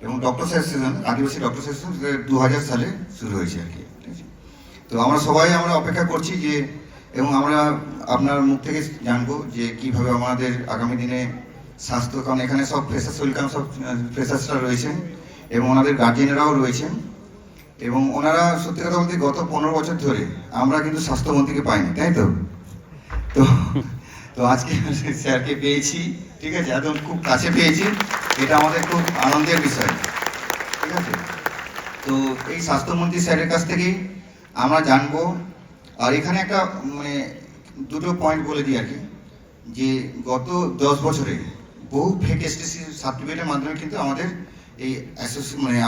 এবং doctor association, আদিবাসী doctor association 2000 সালে শুরু হয়েছে আর কি। তো আমরা সবাই অপেক্ষা করছি যে, এবং আমরা আপনার মুখ থেকে জানবো যে কিভাবে আমাদের আগামী দিনে স্বাস্থ্য, কারণ এখানে সব ফ্রেশার্স ওয়েলকাম, সব ফ্রেশার্সরা রয়েছেন এবং ওনাদের গার্জিয়ানরাও রয়েছেন, এবং ওনারা সত্যি কথা বলতে গত 15 বছর ধরে আমরা কিন্তু স্বাস্থ্যমন্ত্রীকে পাইনি, তাই তো? তো তো আজকে স্যারকে পেয়েছি, ঠিক আছে, একদম খুব কাছে পেয়েছি, এটা আমাদের খুব আনন্দের বিষয়, ঠিক আছে। তো এই স্বাস্থ্যমন্ত্রী স্যারের কাছ থেকেই আমরা জানবো। আর এখানে একটা দুটো পয়েন্ট বলে দিই আর কি, যে গত 10 বছরে বহু ফেক এসটিসি সার্টিফিকেটের মাধ্যমে কিন্তু আমাদের এই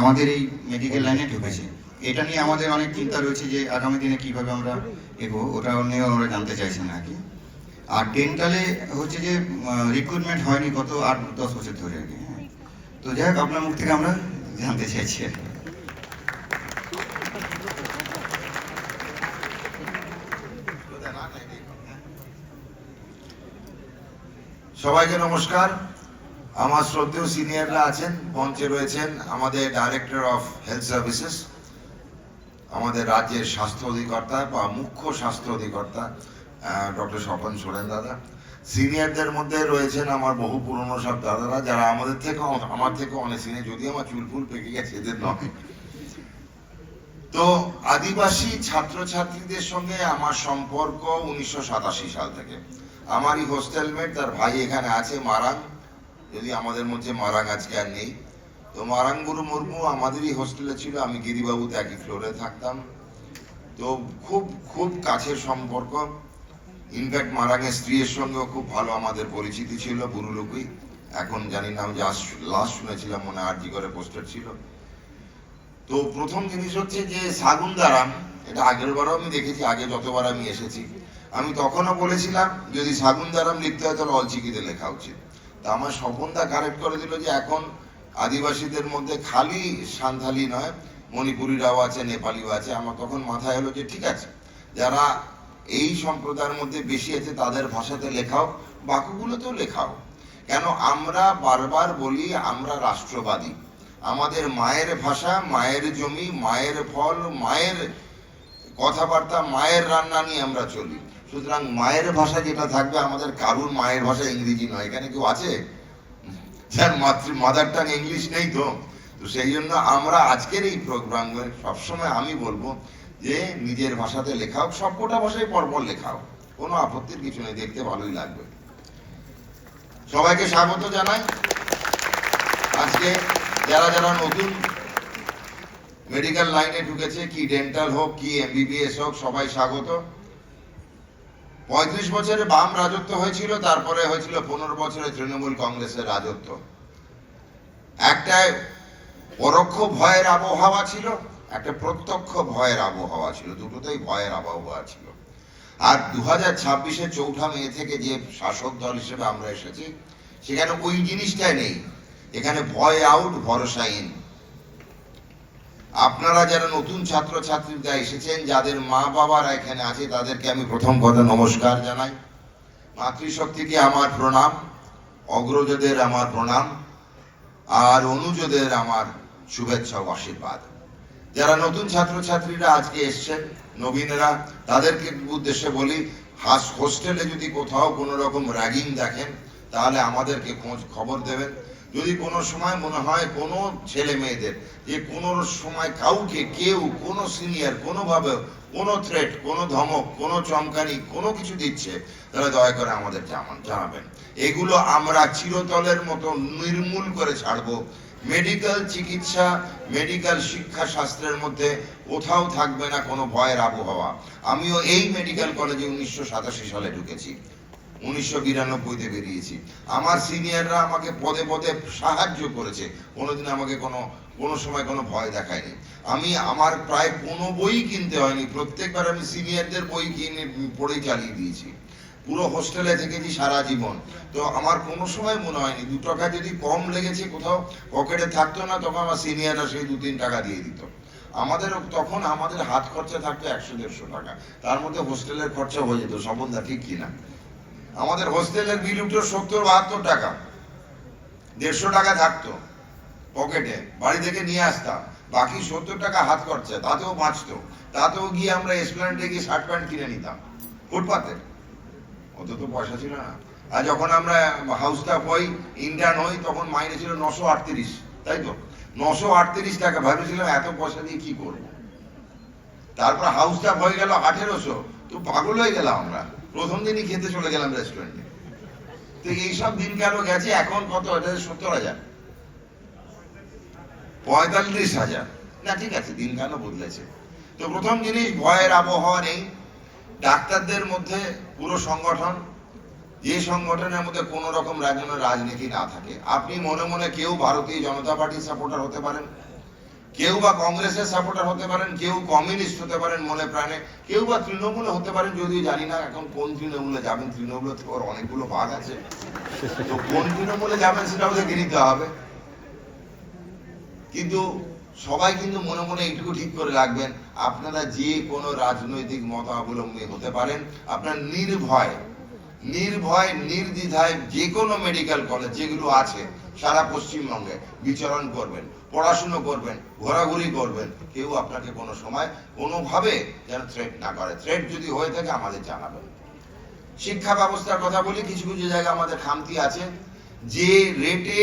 আমাদের এই মেডিকেল লাইনে ঢুকেছে। এটা নিয়ে আমাদের অনেক চিন্তা রয়েছে যে আগামী দিনে কিভাবে আমরা এগোবো, ওটা নিয়েও আমরা জানতে চাইছেন আর কি। আর ডেন্টালে হচ্ছে যে রিক্রুটমেন্ট হয়নি গত 8-10 বছর ধরে আর কি। হ্যাঁ, তো যাই হোক আপনার মুখ থেকে আমরা জানতে চাইছি আর কি। সবাইকে নমস্কার। আমার শ্রদ্ধেয় সিনিয়ররা আছেন, মঞ্চে রয়েছেন আমাদের ডাইরেক্টর অফ হেলথ সার্ভিসেস, আমাদের রাজ্যের স্বাস্থ্য অধিকর্তা বা মুখ্য স্বাস্থ্য অধিকর্তা ডক্টর স্বপন সোরেন দাদা। সিনিয়রদের মধ্যে রয়েছেন আমার বহু পুরনো সব দাদারা, যারা আমার থেকে অনেক সিনিয়র, যদি আমার চুলফুল পেকে গেছে, এদের নয়। তো আদিবাসী ছাত্রছাত্রীদের সঙ্গে আমার সম্পর্ক 1987 সাল থেকে। আমারই হোস্টেলমেট, তার ভাই এখানে আছে মারাং, যদি আমাদের মধ্যে মারাং আজকে আর নেই। তো মারাং গুরু মুর্মু আমাদেরই হোস্টেলে ছিল, আমি গিরিবাবুতে একই ফ্লোরে থাকতাম। তো খুব খুব কাছের সম্পর্ক। ইনফ্যাক্ট মারাংয়ের স্ত্রীর সঙ্গেও খুব ভালো আমাদের পরিচিতি ছিল, বুরুলুকুই। এখন জানি না, যে লাস্ট শুনেছিলাম মনে আরজি করে পোস্টার ছিল। তো প্রথম জিনিস হচ্ছে যে সাগুনদারাম, এটা আগের বারও আমি দেখেছি, আগে যতবার আমি এসেছি আমি তখনও বলেছিলাম যদি সাগুনদারাম লিখতে হয় তাহলে অলচিকিতে লেখা উচিত। তা আমার স্বপনদা কারেক্ট করে দিল যে এখন আদিবাসীদের মধ্যে খালি সান্থালি নয়, মণিপুরিরাও আছে, নেপালিও আছে। আমার তখন মাথায় এলো যে ঠিক আছে, যারা এই সম্প্রদায়ের মধ্যে বেশি আছে তাদের ভাষাতে লেখাও, বাকিগুলোতেও লেখাও। কেন আমরা বারবার বলি আমরা রাষ্ট্রবাদী, আমাদের মায়ের ভাষা, মায়ের জমি, মায়ের ফল, মায়ের কথাবার্তা, মায়ের রান্না নিয়ে আমরা চলি। সুতরাং মায়ের ভাষা যেটা থাকবে, আমাদের কারুর মায়ের ভাষা ইংরেজি নয়। এখানে কেউ আছে যার মাদার টাং ইংলিশ নেই? তো সেই জন্য আমরা আজকের এই প্রোগ্রামে সবসময় আমি বলবো যে নিজের ভাষাতে লেখাও, সবকটা ভাষায় পরপর লেখাও, কোনো আপত্তির কিছু নেই, দেখতে ভালোই লাগবে। সবাইকে স্বাগত জানাই। আজকে যারা যারা নতুন মেডিকেল লাইনে ঢুকেছে, কি ডেন্টাল হোক কি এমবিবিএস হোক, সবাই স্বাগত। 35 বছরে বাম রাজত্ব হয়েছিল, তারপরে হয়েছিল 15 বছরে তৃণমূল কংগ্রেসের রাজত্ব। একটা পরোক্ষ ভয়ের আবহাওয়া ছিল, একটা প্রত্যক্ষ ভয়ের আবহাওয়া ছিল, দুটোতেই ভয়ের আবহাওয়া ছিল। আর 2026-এ 4 মে থেকে যে শাসক দল হিসেবে আমরা এসেছি, সেখানে ওই জিনিসটাই নেই। এখানে ভয় আউট, ভরসা ইন। আপনারা যারা নতুন ছাত্রছাত্রীরা এসেছেন, যাদের মা বাবারা এখানে আছে, তাদেরকে আমি প্রথম কথা নমস্কার জানাই। মাতৃশক্তিকে আমার প্রণাম, অগ্রজদের আমার প্রণাম, আর অনুজদের আমার শুভেচ্ছা ও আশীর্বাদ। যারা নতুন ছাত্রছাত্রীরা আজকে এসছেন, নবীনেরা, তাদেরকে উদ্দেশ্যে বলি, হোস্টেলে যদি কোথাও কোনো রকম র্যাগিং দেখেন তাহলে আমাদেরকে খবর দেবেন। যদি কোনো সময় মনে হয় কোনো ছেলে মেয়েদের যে কোনো সময় কাউকে কেউ, কোনো সিনিয়র কোনোভাবে কোনো থ্রেট, কোনো ধমক, কোনো চমকানি, কোনো কিছু দিচ্ছে, তাহলে দয়া করে আমাদের জানাবেন। এগুলো আমরা চিরতলের মতো নির্মূল করে ছাড়বো। মেডিকেল চিকিৎসা, মেডিকেল শিক্ষা শাস্ত্রের মধ্যে কোথাও থাকবে না কোনো ভয়ের আবহাওয়া। আমিও এই মেডিকেল কলেজে 1987 সালে ঢুকেছি, 1992-তে বেরিয়েছি। আমার সিনিয়ররা আমাকে পদে পদে সাহায্য করেছে, কোনোদিন আমাকে কোনো সময় কোনো ভয় দেখায়নি। আমার প্রায় কোনো বই কিনতে হয়নি, প্রত্যেকবার আমি সিনিয়রদের বই কিনে পড়েই চালিয়ে দিয়েছি। পুরো হোস্টেলে থেকেছি সারা জীবন। তো আমার কোনো সময় মনে হয়নি 2 টাকা যদি কম লেগেছে, কোথাও পকেটে থাকতো না, তখন আমার সিনিয়ররা সেই 2-3 টাকা দিয়ে দিত। তখন আমাদের হাত খরচা থাকতো 100-150 টাকা, তার মধ্যে হোস্টেলের খরচা হয়ে যেত। স্বপনদা ঠিক কিনা? আমাদের হোস্টেলের বিল উঠতো 70-72 টাকা, 150 টাকা থাকতো। পকেটে, বাড়ি থেকে নিয়ে আসতাম, বাকি 70 টাকা হাত খরচা, তাতেও বাঁচতো। তাতেও গিয়ে আমরা এসপ্ল্যানেডে গিয়ে শার্ট প্যান্ট কিনে নিতাম ফুটপাতে, অত তো পয়সা ছিল না। আর যখন আমরা হাউস স্টাফ হই, ইন্টার্ন হই, তখন মাইনে ছিল 938, তাই তো 938 টাকা। ভাবছিলাম এত পয়সা দিয়ে কি করব। তারপর হাউস স্টাফ হয়ে গেল 1800, তো পাগল হয়ে গেলাম আমরা, প্রথম দিনই খেতে চলে গেলাম রেস্টুরেন্টে। তো এইসব দিন কেন গেছে, এখন কত, এটা 70,000, 45,000। না ঠিক আছে, দিন কেন বদলেছে। তো প্রথম জিনিস, ভয়ের আবহাওয়া নেই ডাক্তারদের মধ্যে। পুরো সংগঠন, যে সংগঠনের মধ্যে কোন রকম রাজনীতি না থাকে। আপনি মনে মনে কেউ ভারতীয় জনতা পার্টির সাপোর্টার হতে পারেন, কেউ বা কংগ্রেসের সাপোর্টার হতে পারেন, কেউ কমিউনিস্ট হতে পারেন মনে প্রাণে, কেউ বা তৃণমূলে হতে পারেন, যদিও জানি না এখন কোন তৃণমূলে যাবেন। তৃণমূলে তো ওর অনেকগুলো ভাগ আছে, তো কোন তৃণমূলে যাবেন সেটাও দেখে নিতে হবে। কিন্তু সবাই কিন্তু মনে মনে এইটুকু ঠিক করে রাখবেন, আপনারা যে কোনো রাজনৈতিক মতাবলম্বী হতে পারেন, আপনার নির্ভয় নির্দ্বিধায় যে কোনো মেডিকেল কলেজ যেগুলো আছে সারা পশ্চিমবঙ্গে বিচরণ করবেন, পড়াশুনো করবেন, ঘোরাঘুরি করবেন। কেউ আপনাকে কোনো সময় কোনোভাবে যেন থ্রেট না করে। থ্রেট যদি হয়ে থাকে আমাদের জানাবেন। শিক্ষা ব্যবস্থার কথা বলি, কিছু কিছু জায়গায় আমাদের খামতি আছে। যে রেটে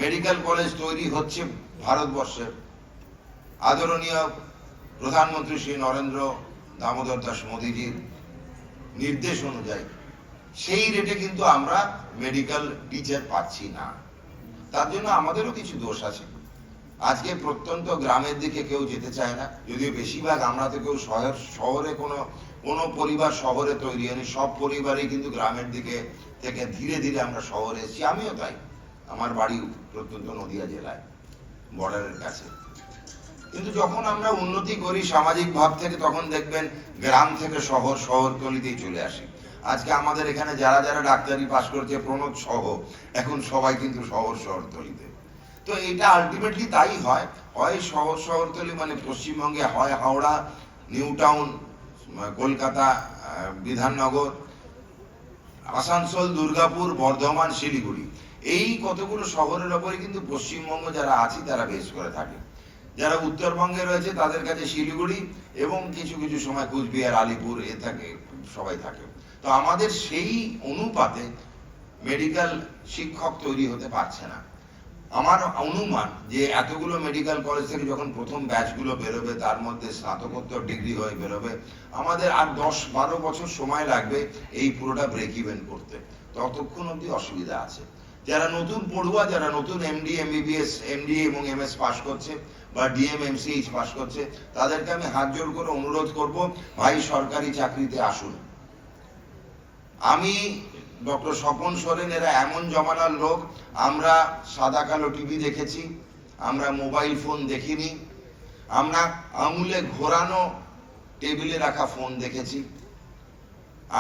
মেডিকেল কলেজ তৈরি হচ্ছে ভারতবর্ষে, আদরণীয় প্রধানমন্ত্রী শ্রী নরেন্দ্র দামোদর দাস মোদীজির নির্দেশ অনুযায়ী সেই রেটে কিন্তু আমরা মেডিকেল টিচার পাচ্ছি না। তার জন্য আমাদেরও কিছু দোষ আছে। আজকে প্রত্যন্ত গ্রামের দিকে কেউ যেতে চায় না, যদিও বেশিরভাগ আমরা তো কেউ শহরে কোনো পরিবার শহরে তৈরি হয়নি। সব পরিবারই কিন্তু গ্রামের দিকে থেকে ধীরে ধীরে আমরা শহরে এসেছি। আমিও তাই, আমার বাড়ি প্রত্যন্ত নদিয়া জেলায়, বর্ডারের কাছে। কিন্তু যখন আমরা উন্নতি করি সামাজিক ভাব থেকে, তখন দেখবেন গ্রাম থেকে শহরতলিতেই চলে আসি। আজকে আমাদের এখানে যারা যারা ডাক্তারি পাশ করেছে, প্রণোদ সহ, এখন সবাই কিন্তু শহরতলিতে। তো এটা আলটিমেটলি তাই হয় শহরতলি মানে পশ্চিমবঙ্গে হয় হাওড়া, নিউ টাউন, কলকাতা, বিধাননগর, আসানসোল, দুর্গাপুর, বর্ধমান, শিলিগুড়ি, এই কতগুলো শহরের ওপরে কিন্তু পশ্চিমবঙ্গ যারা আছি তারা বেশ করে থাকে। যারা উত্তরবঙ্গে রয়েছে তাদের কাছে শিলিগুড়ি এবং কিছু কিছু সময় কুচবিহার, আলিপুর এ থাকে, সবাই থাকে। তো আমাদের সেই অনুপাতে মেডিকেল শিক্ষক তৈরি হতে পারছে না। আমার অনুমান যে এতগুলো মেডিকেল কলেজ থেকে যখন প্রথম ব্যাচগুলো বেরোবে, তার মধ্যে স্নাতকোত্তর ডিগ্রি হয়ে বেরোবে, আমাদের আর 10-12 বছর সময় লাগবে এই পুরোটা ব্রেক ইভেন করতে। ততক্ষণ অবধি অসুবিধা আছে। যারা নতুন পড়ুয়া, যারা নতুন এমডি, এমবিবিএস, এমডি এবং এমএস পাস করছে বা ডিএম, এমসিএইচ পাস করছে, তাদেরকে আমি হাত জোড় করে অনুরোধ করব, ভাই সরকারি চাকরিতে আসুন। আমি ডক্টর স্বপন সোরেন এরা এমন জমানার লোক, আমরা সাদা কালো টিভি দেখেছি, আমরা মোবাইল ফোন দেখিনি, আমরা আঙুলে ঘোরানো টেবিলে রাখা ফোন দেখেছি,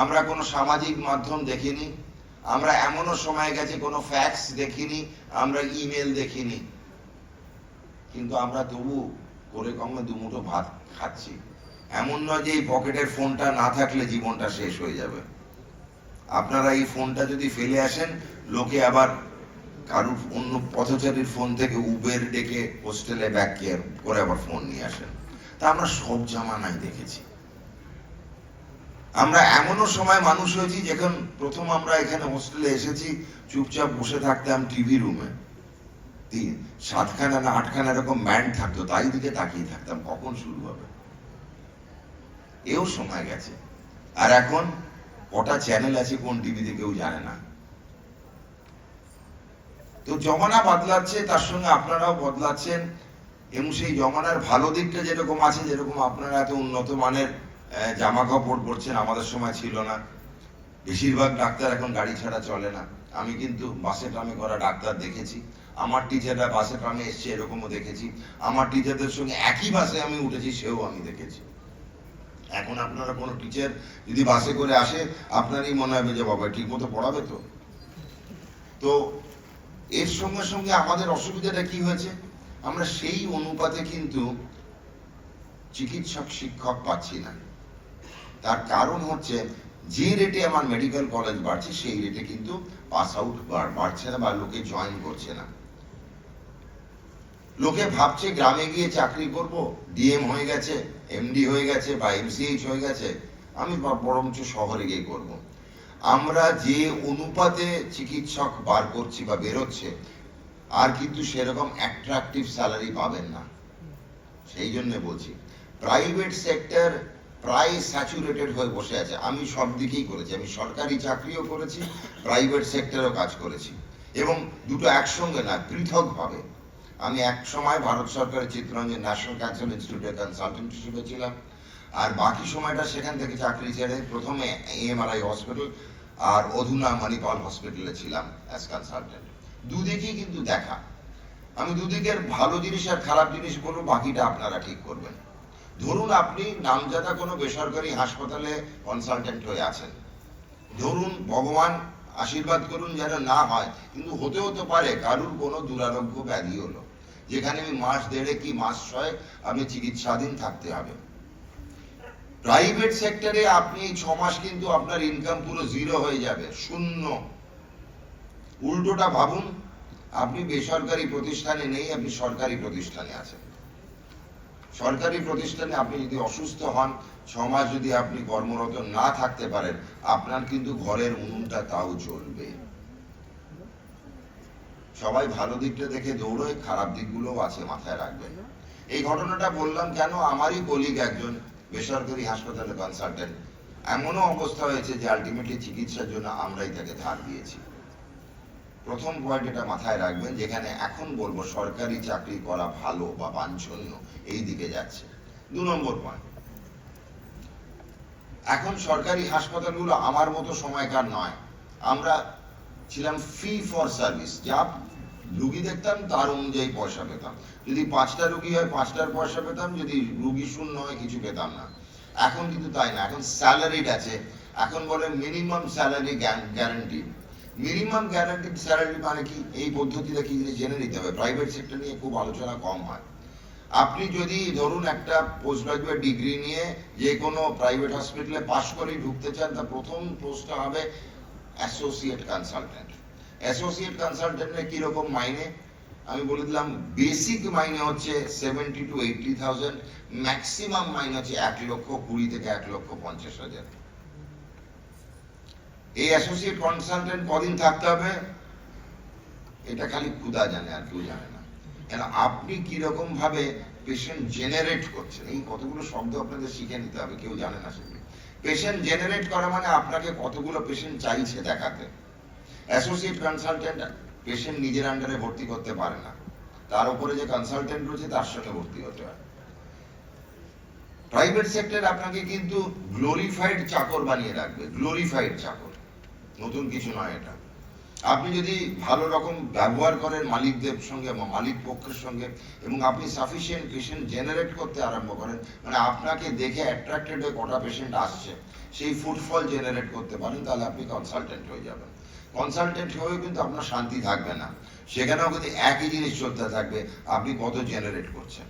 আমরা কোনো সামাজিক মাধ্যম দেখিনি, আমরা এমনও সময় গেছে কোনো ফ্যাক্স দেখিনি, আমরা ইমেল দেখিনি। কিন্তু আমরা তবু করে কমে দুমুঠো ভাত খাচ্ছি। এমন নয় যে এই পকেটের ফোনটা না থাকলে জীবনটা শেষ হয়ে যাবে। আপনারা এই ফোনটা যদি ফেলে আসেন, লোকে আবার কারুর অন্য পথচারীর ফোন থেকে উবের ডেকে হোস্টেলে ব্যাক কেয়ার করে আবার ফোন নিয়ে আসেন। তা আমরা সব জামানায় দেখেছি। আমরা এমনও সময় মানুষ হয়েছি যখন প্রথম আমরা এখানে হোস্টেলে এসেছি, চুপচাপ বসে থাকতাম টিভি রুমে, 7খানা না 8খানা এরকম ব্যান্ড থাকতো, তাই দিকে তাকিয়ে থাকতাম কখন শুরু হবে। এও সময় গেছে। আর এখন কটা চ্যানেল আছে কোন টিভিতে কেউ জানে না। তো জমানা বদলাচ্ছে, তার সঙ্গে আপনারাও বদলাচ্ছেন, এবং সেই জমানার ভালো দিকটা যেরকম আছে, যেরকম আপনারা এত উন্নত মানের জামা কাপড় পরছেন, আমাদের সময় ছিল না। বেশিরভাগ ডাক্তার এখন গাড়ি ছাড়া চলে না। আমি কিন্তু বাসে ট্রামে করা ডাক্তার দেখেছি, আমার টিচাররা বাসে ট্রামে এসছে এরকমও দেখেছি, আমার টিচারদের সঙ্গে একই বাসে আমি উঠেছি, সেও আমি দেখেছি। এখন আপনারা কোনো টিচার যদি বাসে করে আসে, আপনারই মনে হবে যে বাবা ঠিক মতো পড়াবে তো। তো এর সঙ্গে সঙ্গে আমাদের অসুবিধাটা কি হয়েছে, আমরা সেই অনুপাতে কিন্তু চিকিৎসক শিক্ষক পাচ্ছি না। তার কারণ হচ্ছে যে রেটে আমার মেডিকেল কলেজ বাড়ছে, সেই রেটে কিন্তু পাস আউট বাড়ছে না বা লোকে জয়েন করছে না। লোকে ভাবছে গ্রামে গিয়ে চাকরি করব, ডিএম হয়ে গেছে, এমডি হয়ে গেছে বা এমসিএইচ হয়ে গেছে, আমি বরঞ্চ শহরে গিয়ে করব। আমরা যে অনুপাতে চিকিৎসক বার করছি বা বেরোচ্ছে, আর কিন্তু সেরকম অ্যাট্রাকটিভ স্যালারি পাবেন না। সেই জন্য বলছি প্রাইভেট সেক্টর প্রায় স্যাচুরেটেড হয়ে বসে আছে। আমি সব দিকেই করেছি, আমি সরকারি চাকরিও করেছি, প্রাইভেট সেক্টরেও কাজ করেছি, এবং দুটো একসঙ্গে না, পৃথকভাবে। আমি এক সময় ভারত সরকারের চিত্তরঞ্জন ন্যাশনাল ক্যান্সার ইনস্টিটিউটের কনসালটেন্ট হিসেবে ছিলাম, আর বাকি সময়টা সেখান থেকে চাকরি ছেড়ে প্রথমে এএমআরআই হসপিটাল আর অধুনা মণিপাল হসপিটালে ছিলাম অ্যাজ কনসালটেন্ট। দুদিকেই কিন্তু দেখা। আমি দুদিকের ভালো জিনিস আর খারাপ জিনিস বলবো, বাকিটা আপনারা ঠিক করবেন। ধরুন আপনি নামজাদা কোনো বেসরকারি হাসপাতালে কনসালটেন্ট হয়ে আছেন, ধরুন ভগবান আশীর্বাদ করুন যেন না হয়, কিন্তু হতে পারে কারুর কোনো দুরারোগ্য ব্যাধি হলো, যেখানে আমি মাস দেড়ে কি মাস 6 আপনি চিকিৎসাধীন থাকতে হবে। প্রাইভেট সেক্টরে আপনি এই 6 মাস কিন্তু আপনার ইনকাম পুরো জিরো হয়ে যাবে, শূন্য। উল্টোটা ভাবুন, আপনি বেসরকারি প্রতিষ্ঠানে নেই, আপনি সরকারি প্রতিষ্ঠানে আছেন। সরকারি প্রতিষ্ঠানে আপনি যদি অসুস্থ হন, 6 মাস যদি আপনি কর্মরত না থাকতে পারেন, আপনার কিন্তু ঘরের উনুনটা তাও চলবে। সবাই ভালো দিকটা দেখে দৌড়োয়, খারাপ দিকগুলোও আছে, মাথায় রাখবেন। এই ঘটনাটা বললাম কেন, আমারই কলিগ একজন বেসরকারি হাসপাতালে কনসালটেন্ট, এমনও অবস্থা হয়েছে যে আলটিমেটলি চিকিৎসার জন্য আমরাই তাকে ধার দিয়েছি। প্রথম পয়েন্ট এটা মাথায় রাখবেন, যেখানে এখন বলবো সরকারি চাকরি করা ভালো বা বাঞ্ছনীয়, এই দিকে যাচ্ছে। 2 নম্বর পয়েন্ট, এখন সরকারি হাসপাতালগুলো আমার মতো সময়কার নয়। আমরা ছিলাম ফি ফর সার্ভিস, যা রুগী দেখতাম তার অনুযায়ী পয়সা পেতাম। যদি 5টা রুগী হয় 5টার পয়সা পেতাম, যদি রুগী শূন্য হয় কিছু পেতাম না। এখন কিন্তু তাই না, এখন স্যালারিড আছে। এখন বলে minimum salary guarantee. Minimum guaranteed salary মানে কি, এই পদ্ধতিটা কি জিনিস জেনে নিতে হবে। প্রাইভেট সেক্টর নিয়ে খুব আলোচনা কম হয়। আপনি যদি ধরুন একটা পোস্ট গ্রাজুয়েট ডিগ্রি নিয়ে যে কোনো প্রাইভেট হসপিটালে পাশ করেই ঢুকতে চান, তা প্রথম পোস্টটা হবে অ্যাসোসিয়েট কনসালটেন্ট। অ্যাসোসিয়েট কনসালটেন্টের কিরকম মাইনে আমি বলে দিলাম। বেসিক মাইনে হচ্ছে 70 to 80,000, ম্যাক্সিমাম মাইনে হচ্ছে 1,20,000 থেকে 1,50,000। এই অ্যাসোসিয়েট কনসালটেন্ট কদিন থাকতে হবে এটা খালি খুদা জানে, আর কেউ জানে না। কেন আপনি কিরকম ভাবে পেশেন্ট জেনারেট করছেন, এই কতগুলো শব্দ আপনাদের শিখে নিতে হবে, কেউ জানে না সেগুলো। পেশেন্ট জেনারেট করা মানে আপনাকে কতগুলো পেশেন্ট চাইছে দেখাতে। অ্যাসোসিয়েট কনসালটেন্ট পেশেন্ট নিজের আন্ডারে ভর্তি করতে পারে না, তার উপরে যে কনসালটেন্ট রয়েছে তার সঙ্গে ভর্তি হতে হয়। প্রাইভেট সেক্টর আপনাকে কিন্তু গ্লোরিফাইড চাকর বানিয়ে রাখবে, গ্লোরিফাইড চাকর, নতুন কিছু নয় এটা। আপনি যদি ভালো রকম ব্যবহার করেন মালিকদের সঙ্গে, মালিক পক্ষের সঙ্গে, এবং আপনি সাফিসিয়েন্ট পেশেন্ট জেনারেট করতে আরম্ভ করেন, মানে আপনাকে দেখে অ্যাট্রাক্টেড হয়ে কটা পেশেন্ট আসছে সেই ফুটফল জেনারেট করতে পারেন, তাহলে আপনি কনসালটেন্ট হয়ে যাবেন। কনসালটেন্ট হয়েও কিন্তু আপনার শান্তি থাকবে না, সেখানেও কিন্তু একই জিনিস চলতে থাকবে, আপনি কত জেনারেট করছেন।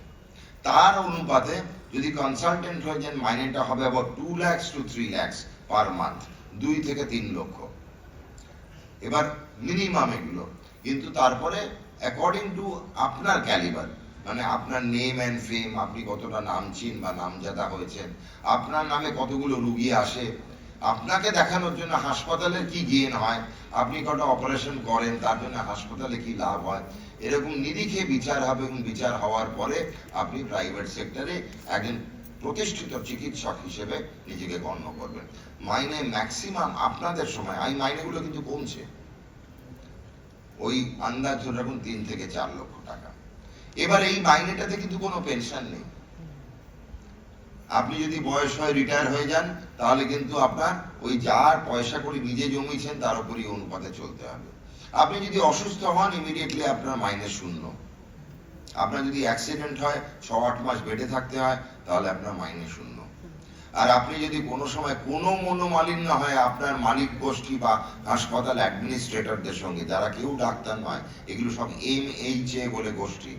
তার অনুপাতে যদি কনসালটেন্ট হয়ে যান, মাইনেটা হবে আবার 2 lakhs to 3 lakhs per month, 2 থেকে 3 লক্ষ। এবার মিনিমাম এগুলো, কিন্তু তারপরে অ্যাকর্ডিং টু আপনার ক্যালিবার, মানে আপনার নেম অ্যান্ড ফেম, আপনি কতটা নামচিন বা নামজাদা হয়েছেন, আপনার নামে কতগুলো রুগী আসে, আপনাকে দেখানোর জন্য হাসপাতালের কি গেইন হয়, আপনি কটা অপারেশন করেন তার জন্য হাসপাতালে কি লাভ হয়, এরকম নিরিখে বিচার হবে, এবং বিচার হওয়ার পরে আপনি প্রাইভেট সেক্টরে একজন প্রতিষ্ঠিত চিকিৎসক হিসেবে নিজেকে গণ্য করবেন। মাইনে ম্যাক্সিমাম আপনাদের সময়, এই মাইনেগুলো কিন্তু কমছে, ওই আন্দাজ ধরে রাখুন 3 থেকে 4 লক্ষ টাকা। এবার এই মাইনেটাতে কিন্তু কোনো পেনশন নেই। আপনি যদি বয়স হয় রিটায়ার হয়ে যান, তাহলে কিন্তু আপনার ওই যার পয়সা করে নিজে জমিয়েছেন তার উপরই অনুপাতে চলতে হবে। আপনি যদি অসুস্থ হন, ইমিডিয়েটলি আপনার মাইনে শূন্য। আপনার যদি অ্যাক্সিডেন্ট হয়, 6-8 মাস বেডে থাকতে হয়, তাহলে আপনার মাইনে শূন্য। আর আপনি যদি কোনো সময় কোনো মনোমালিন্য হয় আপনার মালিক গোষ্ঠী বা হাসপাতাল অ্যাডমিনিস্ট্রেটরদের সঙ্গে, যারা কেউ ডাক্তার নয়, এগুলো সব MHA বলে গোষ্ঠী,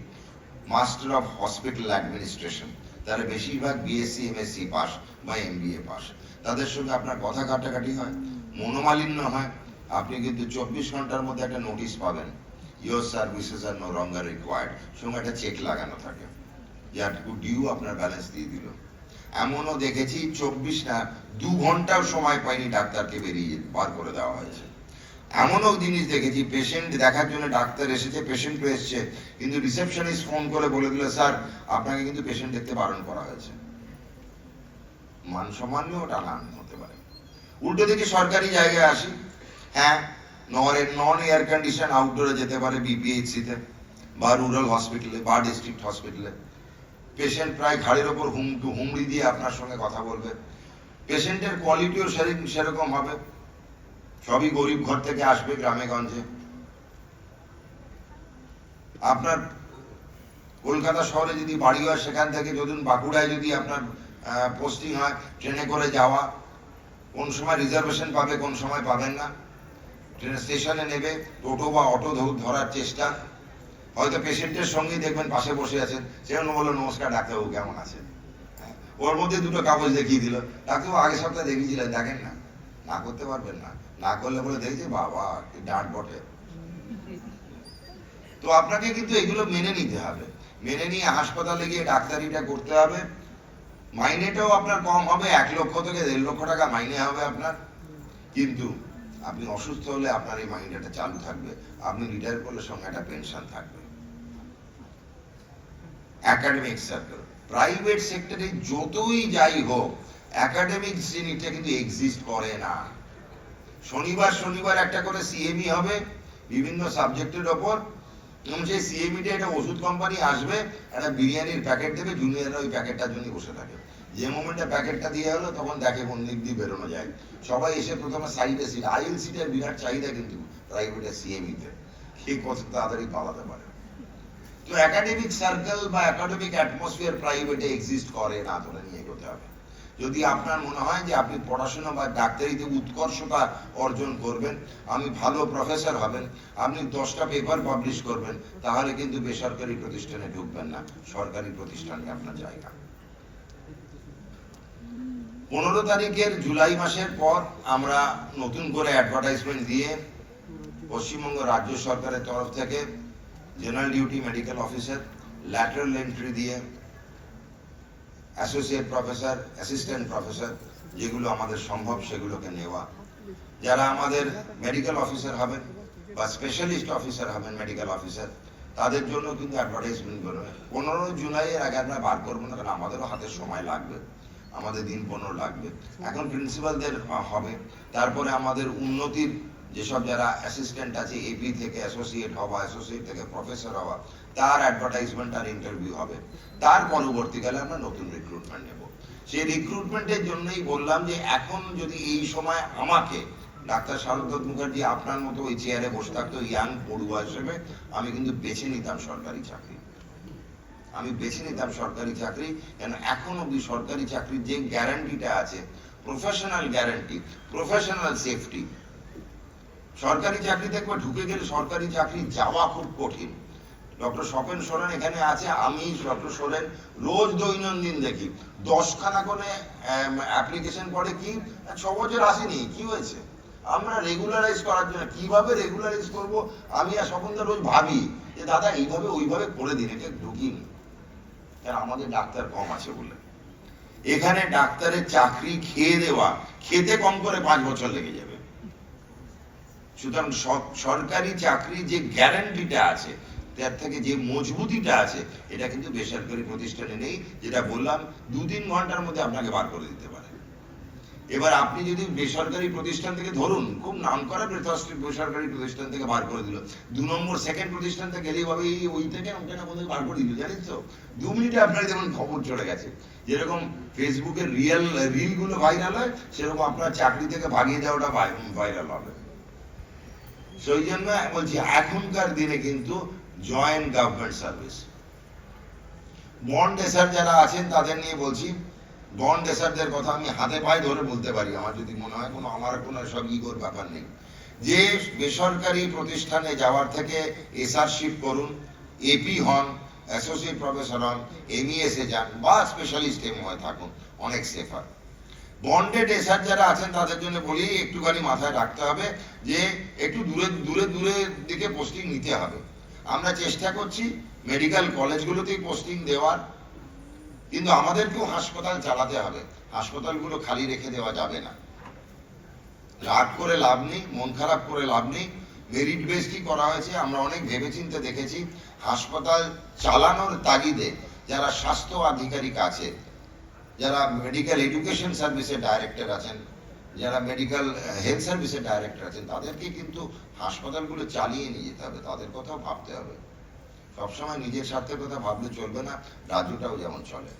মাস্টার অফ হসপিটাল অ্যাডমিনিস্ট্রেশন, তারা বেশিরভাগ BSc MSc পাস বা MBA পাস, তাদের সঙ্গে আপনার কথা কাটাকাটি হয়, মনোমালিন্য হয়, আপনি কিন্তু 24 ঘন্টার মধ্যে একটা নোটিশ পাবেন your services are no longer required, সঙ্গে একটা চেক লাগানো থাকে যেটুকু ডিউ আপনার ব্যালেন্স দিয়ে দিল। এমনও দেখেছি 24 না 2 ঘন্টাও সময় পাইনি ডাক্তারকে বেরিয়ে বার করে দেওয়া হয়েছে। এমনও জিনিস দেখেছি পেশেন্ট দেখার জন্য ডাক্তার এসেছে, পেশেন্টও এসছে, কিন্তু রিসেপশনিস্ট ফোন করে বলে দিল স্যার আপনাকে কিন্তু পেশেন্ট দেখতে বারণ করা হয়েছে। মান সম্মান নিয়েও টানান হতে পারে। উল্টো দিকে সরকারি জায়গায় আসি, হ্যাঁ নন এয়ার কন্ডিশন আউটডোরে যেতে পারে বিপিএইচসিতে বা রুরাল হসপিটালে বা ডিস্ট্রিক্ট হসপিটালে। পেশেন্ট প্রায় ঘাড়ের ওপর হুমড়ি দিয়ে আপনার সঙ্গে কথা বলবে, পেশেন্টের কোয়ালিটিও সেরকম হবে। সবই গরিব ঘর থেকে আসবে গ্রামে গঞ্জে। আপনার কলকাতা শহরে যদি বাড়ি হয় সেখান থেকে যদি বাঁকুড়ায় যদি আপনার পোস্টিং হয়, ট্রেনে করে যাওয়া, কোন সময় রিজার্ভেশন পাবে কোন সময় পাবেন না, ট্রেন স্টেশনে নেবে, টোটো বা অটো ধরার চেষ্টা, হয়তো পেশেন্টের সঙ্গেই দেখবেন পাশে বসে আছেন, সেজন্য বললো নমস্কার ডাক্তারবাবু কেমন আছেন, ওর মধ্যে দুটো কাগজ দেখিয়ে দিল, ডাক্তারবাবু আগের সপ্তাহে দেখিয়েছিলেন দেখেন না, না করতে পারবেন না, না করলে বলে দেখছি বাবা ডাঁট বটে। তো আপনাকে কিন্তু এগুলো মেনে নিতে হবে, মেনে নিয়ে হাসপাতালে গিয়ে ডাক্তারিটা করতে হবে। মাইনেটাও আপনার কম হবে, 1 লক্ষ থেকে 1.5 লক্ষ টাকা মাইনে হবে আপনার, কিন্তু আপনি অসুস্থ হলে আপনার এই মাইনেটা চালু থাকবে, আপনি রিটায়ার করলে সঙ্গে একটা পেনশন থাকবে। একাডেমিক সার্কেল প্রাইভেট সেক্টরে যতই যাই হোক একাডেমিক শ্রেণীটা কিন্তু এক্সিস্ট করে না। শনিবার একটা করে সিএমই হবে বিভিন্ন সাবজেক্টের ওপর, এবং সেই সিএমইটা একটা ওষুধ কোম্পানি আসবে, একটা বিরিয়ানির প্যাকেট দেবে, জুনিয়ররা ওই প্যাকেটটার জন্য বসে থাকে। যে মোমেন্টে প্যাকেটটা দিয়ে হলো তখন দেখে কোন দিক দিয়ে বেরোনো যায়, সবাই এসে প্রথমে সাইডে সিট, আইএল সিটের বিরাট চাহিদা কিন্তু প্রাইভেটের সিএমইতে, কে কত তাড়াতাড়ি পালাতে পারে। তো একাডেমিক সার্কেল বা একাডেমিক অ্যাটমসফিয়ার প্রাইভেটে এক্সিস্ট করে না, ধরে নিয়ে এগোতে হবে। যদি আপনার মনে হয় যে আপনি পড়াশোনা বা ডাক্তারিতে উৎকর্ষতা অর্জন করবেন, আমি ভালো প্রফেসর হবেন, আপনি 10টা পেপার পাবলিশ করবেন, তাহলে কিন্তু বেসরকারি প্রতিষ্ঠানে ঢুকবেন না, সরকারি প্রতিষ্ঠানে আপনার জায়গা। 15 তারিখের জুলাই মাসের পর আমরা নতুন করে অ্যাডভার্টাইজমেন্ট দিয়ে পশ্চিমবঙ্গ রাজ্য সরকারের তরফ থেকে general duty medical officer, lateral entry দিয়ে অ্যাসোসিয়েট প্রফেসর, অ্যাসিস্ট্যান্ট প্রফেসর, যেগুলো আমাদের সম্ভব সেগুলোকে নেওয়া। যারা আমাদের মেডিকেল অফিসার হবেন বা স্পেশালিস্ট অফিসার হবেন মেডিকেল অফিসার, তাদের জন্য কিন্তু অ্যাডভার্টাইজমেন্ট বেরোবে। 15 জুলাইয়ের আগে আমরা বার করবো না, কারণ আমাদেরও হাতে সময় লাগবে, আমাদের দিন 15 লাগবে। এখন প্রিন্সিপালদের হবে, তারপরে আমাদের উন্নতির যেসব যারা অ্যাসিস্ট্যান্ট আছে, এপি থেকে অ্যাসোসিয়েট হওয়া, অ্যাসোসিয়েট থেকে প্রফেসর হওয়া, তার অ্যাডভার্টাইজমেন্ট আর ইন্টারভিউ হবে। তার পরবর্তীকালে আমরা নতুন রিক্রুটমেন্ট নেব। সেই রিক্রুটমেন্টের জন্যই বললাম যে এখন যদি এই সময় আমাকে ডাক্তার শারদত্ত মুখার্জি আপনার মতো ওই চেয়ারে বসে থাকতো ইয়াং পড়ুয়া হিসেবে, আমি কিন্তু বেছে নিতাম সরকারি চাকরি, আমি বেছে নিতাম সরকারি চাকরি। কেন এখন অব্দি সরকারি চাকরির যে গ্যারান্টিটা আছে, প্রফেশনাল গ্যারান্টি, প্রফেশনাল সেফটি, সরকারি চাকরিতে একবার ঢুকে গেলে সরকারি চাকরি যাওয়া খুব কঠিন। ডক্টর স্বপন সোরেন এখানে আছে, আমি ডক্টর সোরেন রোজ দৈনন্দিন দেখি 10খানা করে অ্যাপ্লিকেশন পড়ে, কি 6 বছর আসেনি, কি হয়েছে? আমরা রেগুলারাইজ করার জন্য, কিভাবে রেগুলারাইজ করব আমি আর স্বপনদা রোজ ভাবি যে দাদা এইভাবে ওইভাবে করে দিন, এটা ঢুকিনি, কারণ আমাদের ডাক্তার কম আছে বলে। এখানে ডাক্তারের চাকরি খেয়ে দেওয়া, খেতে কম করে 5 বছর লেগে যাবে। সুতরাং সরকারি চাকরি যে গ্যারান্টিটা আছে, তার থেকে যে মজবুতিটা আছে, এটা কিন্তু বেসরকারি প্রতিষ্ঠানে নেই। যেটা বললাম 2-3 ঘন্টার মধ্যে আপনাকে বার করে দিতে পারে। এবার আপনি যদি বেসরকারি প্রতিষ্ঠান থেকে, ধরুন খুব নাম করা বেসরকারি প্রতিষ্ঠান থেকে বার করে দিল, 2 নম্বর সেকেন্ড প্রতিষ্ঠান থেকে গেলেই ভাবে ওই থেকে ওখানে কোথায় বার করে দিল, জানিস তো 2 মিনিটে আপনার যেমন খবর চলে গেছে। যেরকম ফেসবুকের রিল গুলো ভাইরাল হয়, সেরকম আপনার চাকরি থেকে ভাগিয়ে দেওয়াটা ভাইরাল হবে। সেই জন্য বলছি এখনকার দিনে কিন্তু জয়েন্ট গভর্নমেন্ট সার্ভিস, বন্ড এসার যারা আছেন তাদের নিয়ে বলছি। বন্ড এসারদের কথা আমি হাতে পায়ে ধরে বলতে পারি, আমার যদি মনে হয় আমার কোনো সব ইগোর ব্যাপার নেই, যে বেসরকারি প্রতিষ্ঠানে যাওয়ার থেকে এসআরশিপ করুন, এপি হন, অ্যাসোসিয়েট প্রফেসর হন, এমইএস এ যান বা স্পেশালিস্ট এমও হয়ে থাকুন, অনেক সেফার। বন্ডেড এসার যারা আছেন তাদের জন্য বলি একটুখানি মাথায় রাখতে হবে যে একটু দূরে দিকে পোস্টিং নিতে হবে। আমরা চেষ্টা করছি মেডিকেল কলেজগুলোতেই পোস্টিং দেওয়ার, কিন্তু আমাদেরকেও হাসপাতাল চালাতে হবে, হাসপাতালগুলো খালি রেখে দেওয়া যাবে না। রাগ করে লাভ নেই, মন খারাপ করে লাভ নেই, মেরিট বেসডই করা হয়েছে। আমরা অনেক ভেবেচিন্তে দেখেছি হাসপাতাল চালানোর তাগিদে যারা স্বাস্থ্য আধিকারিক আছে, যারা মেডিকেল এডুকেশন সার্ভিসের ডাইরেক্টর আছেন, যারা মেডিকেল হেলথ সার্ভিসের ডাইরেক্টর আছেন, তাদেরকে কিন্তু হাসপাতালগুলো চালিয়ে নিয়ে যেতে হবে, তাদের কথাও ভাবতে হবে। সবসময় নিজের স্বার্থের কথা ভাবলে চলবে না, রাজ্যটাও যেমন চলে।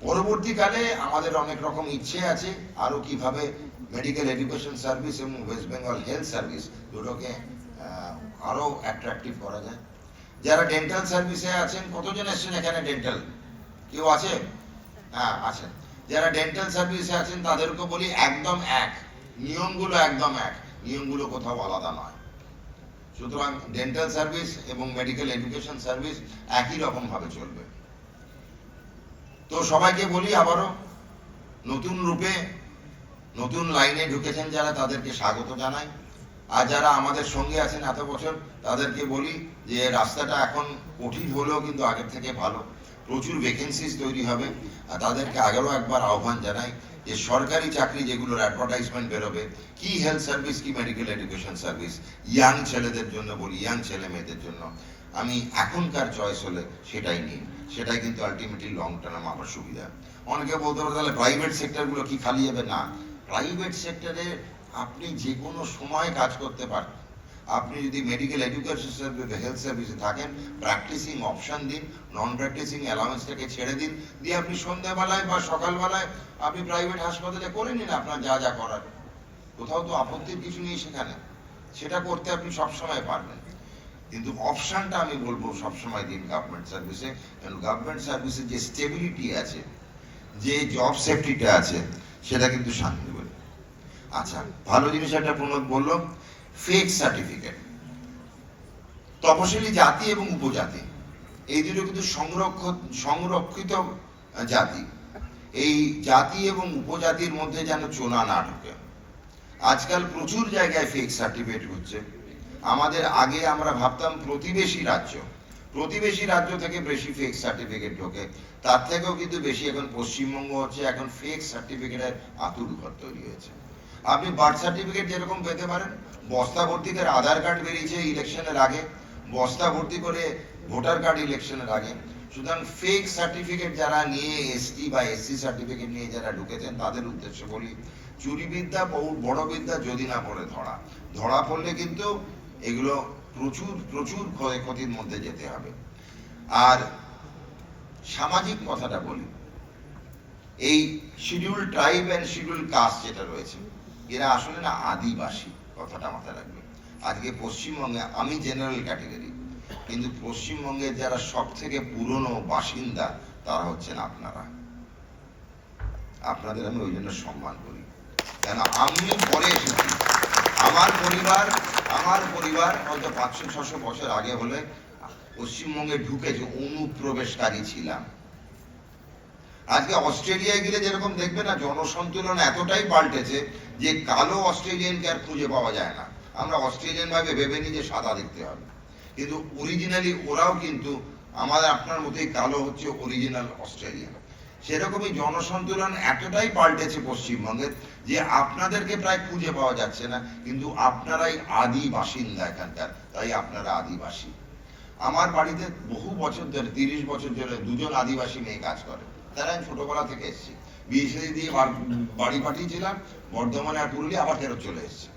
পরবর্তীকালে আমাদের অনেক রকম ইচ্ছে আছে আরো কিভাবে মেডিকেল এডুকেশন সার্ভিস এবং ওয়েস্ট বেঙ্গল হেলথ সার্ভিস দুটোকে আরো অ্যাট্রাকটিভ করা যায়। যারা ডেন্টাল সার্ভিসে আছেন, কতজন এসেছেন এখানে ডেন্টাল? কেউ আছে? হ্যাঁ আছেন। যারা ডেন্টাল সার্ভিসে আছেন তাদেরকে বলি একদম এক, নিয়মগুলো একদম এক, নিয়মগুলো কোথাও আলাদা নয়। সুতরাং ডেন্টাল সার্ভিস এবং মেডিকেল এডুকেশন সার্ভিস একই রকম ভাবে চলবে। তো সবাইকে বলি আবারও, নতুন রূপে নতুন লাইনে ঢুকেছেন যারা, তাদেরকে স্বাগত জানাই। আর যারা আমাদের সঙ্গে আছেন এত বছর, তাদেরকে বলি যে রাস্তাটা এখন কঠিন হলেও কিন্তু আগের থেকে ভালো, প্রচুর ভ্যাকেন্সিস তৈরি হবে। আর তাদেরকে আগেরও একবার আহ্বান জানাই যে সরকারি চাকরি যেগুলোর অ্যাডভার্টাইজমেন্ট বেরোবে, কি হেলথ সার্ভিস কি মেডিকেল এডুকেশন সার্ভিস, ইয়াং ছেলেদের জন্য বলি, ইয়াং ছেলে মেয়েদের জন্য আমি এখনকার চয়েস হলে সেটাই নিই, সেটাই কিন্তু আলটিমেটলি লং টার্ম আমার সুবিধা। অনেকে বলতে পারে তাহলে প্রাইভেট সেক্টরগুলো কি খালি যাবে? না, প্রাইভেট সেক্টরে আপনি যে কোনো সময় কাজ করতে পারেন। আপনি যদি মেডিকেল এডুকেশন সার্ভিস হেলথ সার্ভিসে থাকেন, প্র্যাকটিসিং অপশন দিন, নন প্র্যাকটিসিং অ্যালাউন্সটাকে ছেড়ে দিন, দিয়ে আপনি সন্ধ্যাবেলায় বা সকালবেলায় আপনি প্রাইভেট হাসপাতালে করে নিন আপনার যা যা করার। কোথাও তো আপত্তির কিছু নেই সেখানে, সেটা করতে আপনি সবসময় পারবেন। কিন্তু অপশনটা আমি বলবো সবসময় দিন গভর্নমেন্ট সার্ভিসে, কারণ গভর্নমেন্ট সার্ভিসে যে স্টেবিলিটি আছে, যে জব সেফটিটা আছে, সেটা কিন্তু শান্তি বলে। আচ্ছা, ভালো জিনিস একটা প্রণোদ বললো, ফেক সার্টিফিকেট। তপশিলি জাতি এবং উপজাতি এই দুটো কিন্তু সংরক্ষিত জাতি, এই জাতি এবং উপজাতির মধ্যে যেন চোনা না ঢোকে। আজকাল প্রচুর জায়গায় ফেক সার্টিফিকেট হচ্ছে। আমাদের আগে আমরা ভাবতাম প্রতিবেশী রাজ্য থেকে বেশি ফেক সার্টিফিকেট ঢোকে, তার থেকেও কিন্তু বেশি এখন পশ্চিমবঙ্গ হচ্ছে। এখন ফেক সার্টিফিকেটের আতুরঘর তৈরি হয়েছে। আপনি বার্থ সার্টিফিকেট যেরকম পেতে পারেন, বস্তা ভর্তি করে আধার কার্ড বেরিয়েছে ইলেকশনের আগে, বস্তা ভর্তি করে ভোটার কার্ড ইলেকশনের আগে। সুতরাং ফেক সার্টিফিকেট যারা নিয়ে, এসটি বা এসসি সার্টিফিকেট নিয়ে যারা ঢুকেছেন, তাদের উদ্দেশ্যে বলি, চুরি বিদ্যা বড় বিদ্যা যদি না পড়ে ধরা পড়লে কিন্তু এগুলো প্রচুর প্রচুর ক্ষয়ক্ষতির মধ্যে যেতে হবে। আর সামাজিক কথাটা বলি, এই schedule tribe and schedule caste যেটা রয়েছে, এরা আসলে না আদিবাসী, কথাটা মাথায় রাখবে। আজকে পশ্চিমবঙ্গে আমি জেনারেল ক্যাটেগরি, কিন্তু পশ্চিমবঙ্গের যারা সব থেকে পুরনো বাসিন্দা তারা হচ্ছেন আপনারা। আপনাদের আমি ওই জন্য সম্মান করি, কেন আমি পরে এসেছি। আমার পরিবার হয়তো 500-600 বছর আগে হলে পশ্চিমবঙ্গে ঢুকেছে, অনুপ্রবেশকারী ছিলাম। আজকে অস্ট্রেলিয়ায় গেলে যেরকম দেখবে না, জনসন্তুলন এতটাই পাল্টেছে যে কালো অস্ট্রেলিয়ানকে আর খুঁজে পাওয়া যায় না। আমরা অস্ট্রেলিয়ান ভাবে ভেবে নিই যে সাদা দেখতে হবে, কিন্তু অরিজিনালি ওরাও কিন্তু আমাদের আপনার মতোই কালো, হচ্ছে অরিজিনাল অস্ট্রেলিয়ান। সেরকমই জনসন্তুলন এতটাই পাল্টেছে পশ্চিমবঙ্গের যে আপনাদেরকে প্রায় খুঁজে পাওয়া যাচ্ছে না, কিন্তু আপনারাই আদি বাসিন্দা এখানকার, তাই আপনারা আদিবাসী। আমার বাড়িতে বহু বছর ধরে, 30 বছর ধরে দুজন আদিবাসী মেয়ে কাজ করে। তারা আমি ছোটবেলা থেকে এসেছি, বিয়ে দিয়ে বাড়ি পাঠিয়েছিলাম বর্ধমানে আর পুরুলিয়া, আবার ফেরত চলে এসেছে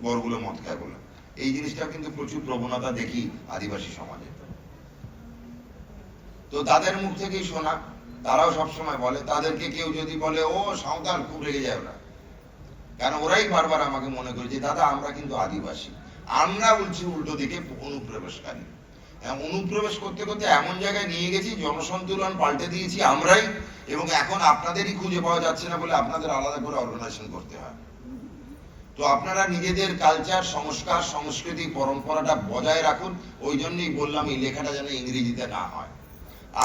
বরগুলো মদ খায় বলে। এই জিনিসটা কিন্তু প্রচুর প্রবণতা দেখি আদিবাসী সমাজে। তো তাদের মুখ থেকেই শোনা, তারাও সবসময় বলে, তাদেরকে কেউ যদি বলে ও সাঁওতাল, খুব রেগে যায় ওরা, কারণ ওরাই বারবার আমাকে মনে করে যে দাদা আমরা কিন্তু আদিবাসী। আমরা বলছি উল্টো দিকে অনুপ্রবেশকারী। অনুপ্রবেশ করতে করতে এমন জায়গায় নিয়ে গেছি, জনসন্তুলন পাল্টে দিয়েছি আমরাই, এবং এখন আপনাদেরই খুঁজে পাওয়া যাচ্ছে না বলে আপনাদের আলাদা করে অর্গানাইজেশন করতে হয়। তো আপনারা নিজেদের কালচার, সংস্কার, সংস্কৃতি, পরম্পরাটা বজায় রাখুন। ওই জন্যই বললাম এই লেখাটা যেন ইংরেজিতে না হয়।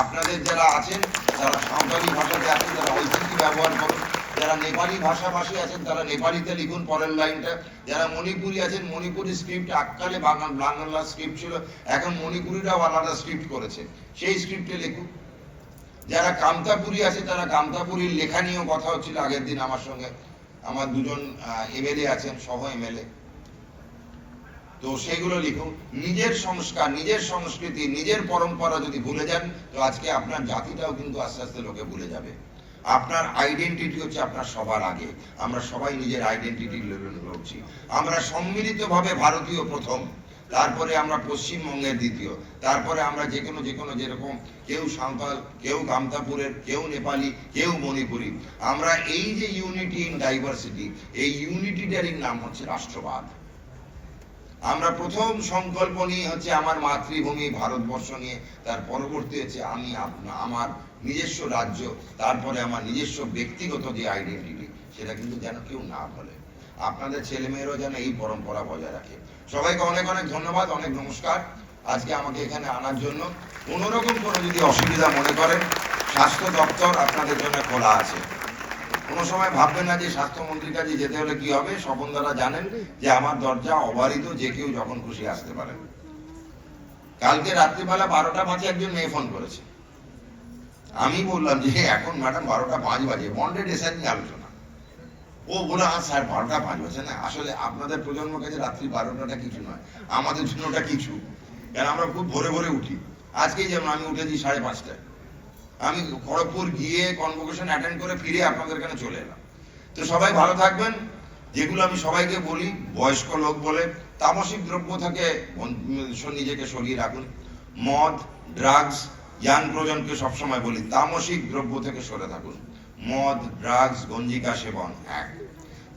আপনাদের যারা আছেন, যারা সাঁওতালি ভাষাতে আছেন, যারা ঐতিহ্য ব্যবহার করুন, যারা নেপালি ভাষাভাষী আছেন তারা নেপালিতে লিখুন পরের লাইনটা, যারা মণিপুরি আছেন মণিপুরি স্ক্রিপ্ট, এককালে বাংলা স্ক্রিপ্ট ছিল, এখন মণিপুরিরাও আলাদা স্ক্রিপ্ট করেছে, সেই স্ক্রিপ্টে লিখুন। যারা কামতাপুরি আছে তারা কামতাপুরির লেখা নিয়েও কথা হচ্ছিল আগের দিন আমার সঙ্গে, আমার দুজন এমএলএ আছেন, সহ এমএলএ, তো সেগুলো লিখুন। নিজের সংস্কার, নিজের সংস্কৃতি, নিজের পরম্পরা যদি ভুলে যান তো আজকে আপনার জাতিটাও কিন্তু আস্তে আস্তে লোকে ভুলে যাবে। আপনার আইডেন্টিটি হচ্ছে আপনার সবার আগে। আমরা সবাই নিজের আইডেন্টিটি লড়ছি। আমরা সম্মিলিতভাবে ভারতীয় প্রথম, তারপরে আমরা পশ্চিমবঙ্গের দ্বিতীয়, তারপরে আমরা যে কোনো যেরকম কেউ সাঁওতাল, কেউ কামতাপুরের, কেউ নেপালি, কেউ মণিপুরি। আমরা এই যে ইউনিটি ইন ডাইভার্সিটি, এই ইউনিটিটারই নাম হচ্ছে রাষ্ট্রবাদ। আমরা প্রথম সংকল্প নিয়ে হচ্ছে আমার মাতৃভূমি ভারতবর্ষ নিয়ে, তার পরবর্তী হচ্ছে আমি আমার নিজস্ব রাজ্য, তারপরে আমার নিজস্ব ব্যক্তিগত যে আইডেন্টিটি, সেটা কিন্তু যেন কেউ না বলে। আপনাদের ছেলেমেয়েরাও যেন এই পরম্পরা বজায় রাখে। সবাইকে অনেক অনেক ধন্যবাদ, অনেক নমস্কার আজকে আমাকে এখানে আনার জন্য। কোনোরকম কোনো যদি অসুবিধা মনে করেন, স্বাস্থ্য দপ্তর আপনাদের জন্য খোলা আছে। কোনো সময় ভাববেন না যে স্বাস্থ্যমন্ত্রীর কাছে যেতে হলে কি হবে। স্বপনদারা জানেন যে আমার দরজা অবারিত, যে কেউ যখন খুশি আসতে পারেন। কালকে রাত্রিবেলা 12টা 5 একজন মেয়ে ফোন করেছে, আমি বললাম যে এখন ম্যাডাম 12টা 5 বাজে, বন্ডেড এসআই নিয়ে আলোচনা। ও বলে হ্যাঁ স্যার 12টা 5 বাজে। না, আসলে আপনাদের প্রজন্মের কাছে রাত্রি 12টাটা কিছু নয়, আমাদের জন্য ওটা কিছু, কারণ আমরা খুব ভোরে ভোরে উঠি। আজকেই যেমন আমি উঠেছি 5:30টায়, আমি খড়গপুর গিয়ে কনভোকেশন অ্যাটেন্ড করে ফিরে আপনাদের এখানে চলে এলাম। তো সবাই ভালো থাকবেন। যেগুলো আমি সবাইকে বলি, বয়স্ক লোক বলে তামসিক দ্রব্য থেকে নিজেকে সরিয়ে রাখুন। মদ, ড্রাগস, ইয়াং প্রজন্মকে সবসময় বলি তামসিক দ্রব্য থেকে সরে থাকুন। মদ, ড্রাগস, গঞ্জিকা সেবন 1।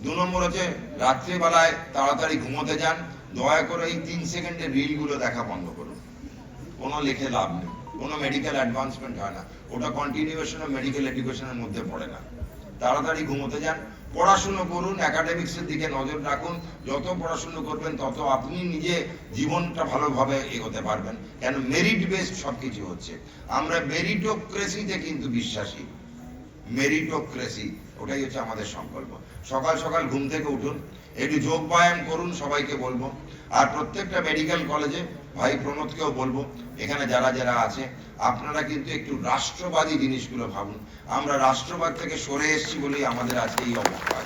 2 নম্বর হচ্ছে রাত্রিবেলায় তাড়াতাড়ি ঘুমোতে যান। দয়া করে এই 3 সেকেন্ডের রিলগুলো দেখা বন্ধ করুন। কোনো লিখে লাভ নেই, কোনো মেডিকেল অ্যাডভান্সমেন্ট হয় না, ওটা কন্টিনিউয়েশন অফ মেডিকেল এডুকেশনের মধ্যে পড়ে না। তাড়াতাড়ি ঘুমোতে যান, পড়াশুনো করুন, একাডেমিক্সের দিকে নজর রাখুন। যত পড়াশুনো করবেন তত আপনি নিজে জীবনটা ভালোভাবে এগোতে পারবেন, কেন মেরিট বেসড সবকিছু হচ্ছে। আমরা মেরিটোক্রেসিতে কিন্তু বিশ্বাসী, মেরিটোক্রেসি, ওটাই হচ্ছে আমাদের সংকল্প। সকাল সকাল ঘুম থেকে উঠুন, একটু যোগ ব্যায়াম করুন, সবাইকে বলবো। আর প্রত্যেকটা মেডিকেল কলেজে ভাই প্রণোদকেও বলবো, এখানে যারা যারা আছে আপনারা কিন্তু একটু রাষ্ট্রবাদী জিনিসগুলো ভাবুন। আমরা রাষ্ট্রবাদ থেকে সরে এসেছি বলেই আমাদের আজকে এই অবস্থা।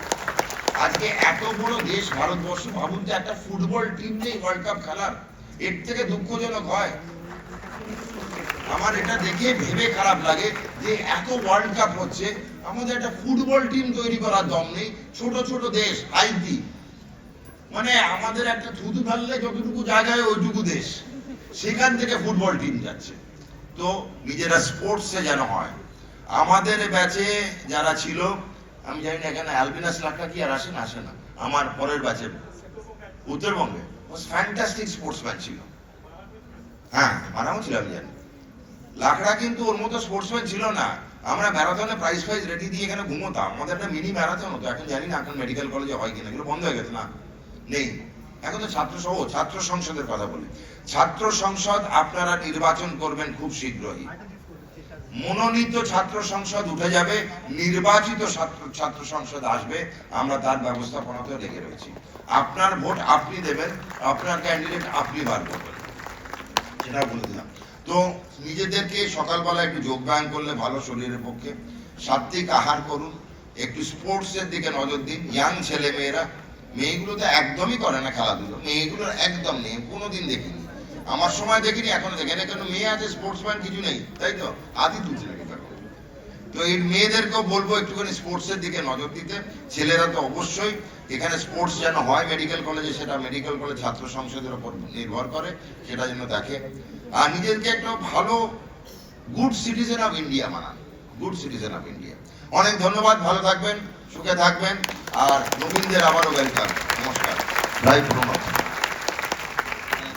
আজকে এত বড় দেশ ভারতবর্ষ, ভাবুন যে একটা ফুটবল টিম নেই ওয়ার্ল্ড কাপ খেলার, এর থেকে দুঃখজনক হয়? আমার এটা দেখে ভেবে খারাপ লাগে যে এত ওয়ার্ল্ড কাপ হচ্ছে, আমাদের একটা ফুটবল টিম তৈরি করার দম নেই। ছোট ছোট দেশ, হাইতি, মানে আমাদের একটা থুতু ফেললে যতটুকু জায়গায় ওইটুকু দেশ, সেখান থেকে ফুটবল টিম যাচ্ছে। তো নিজেরা স্পোর্টসে যেন হয়। আমাদের ব্যাচে যারা ছিল, আমি জানি না এখানে অ্যালবিনাস লাখা কি আর আসে না, আসে না, আমার পরের ব্যাচে উত্তরবঙ্গে ফ্যান্টাস্টিক স্পোর্টসম্যান ছিল। হ্যাঁ, মারাও ছিল, আমি জানি। লাখড়া কিন্তু ওর মতো স্পোর্টসম্যান ছিল না। আমরা ম্যারাথনে প্রাইজ ফাইজ রেডি দিয়ে এখানে ঘুমোতাম, আমাদের একটা মিনি ম্যারাথন হতো। এখন জানি না এখন মেডিকেল কলেজে হয় কিনা, এগুলো বন্ধ হয়ে গেছে, না নেই এখন তো। ছাত্র সংসদের কথা বলি, ছাত্র সংসদ আপনারা নির্বাচন করবেন খুব শীঘ্রই। মনোনীত ছাত্র সংসদ উঠে যাবে, নির্বাচিত ছাত্র সংসদ আসবে, আমরা তার ব্যবস্থাপনাতেও লেগে রয়েছি। আপনার ভোট আপনি দেবেন, আপনার ক্যান্ডিডেট আপনি বার করবেন, সেটা বলে দিলাম। তো নিজেদেরকে সকালবেলা একটু যোগ ব্যায়াম করলে ভালো শরীরের পক্ষে। সাত্বিক আহার করুন, একটু স্পোর্টসের দিকে নজর দিন। ইয়াং ছেলে মেয়েরা, মেয়েগুলো তো একদমই করে না খেলাধুলো, মেয়েগুলোর একদম নেই, কোনোদিন দেখিনি, আমার সময় দেখিনি, এখনো দেখি না। কেন মেয়ে আছে স্পোর্টসম্যান কিছু নেই, তাই তো আদি তুলছে নাকি? তো এই মেয়েদেরকেও বলবো একটুখানি স্পোর্টসের দিকে নজর দিতে। ছেলেরা তো অবশ্যই, এখানে স্পোর্টস যেন হয় মেডিকেল কলেজে, সেটা মেডিকেল কলেজ ছাত্র সংসদের উপর নির্ভর করে, সেটা যেন দেখে। আর নিজেদেরকে একটা ভালো গুড সিটিজেন অফ ইন্ডিয়া বানান, গুড সিটিজেন অফ ইন্ডিয়া। অনেক ধন্যবাদ, ভালো থাকবেন, সুখে থাকবেন। আর নবীনদের আবারও ওয়েলকাম, নমস্কার, রায় প্রণব।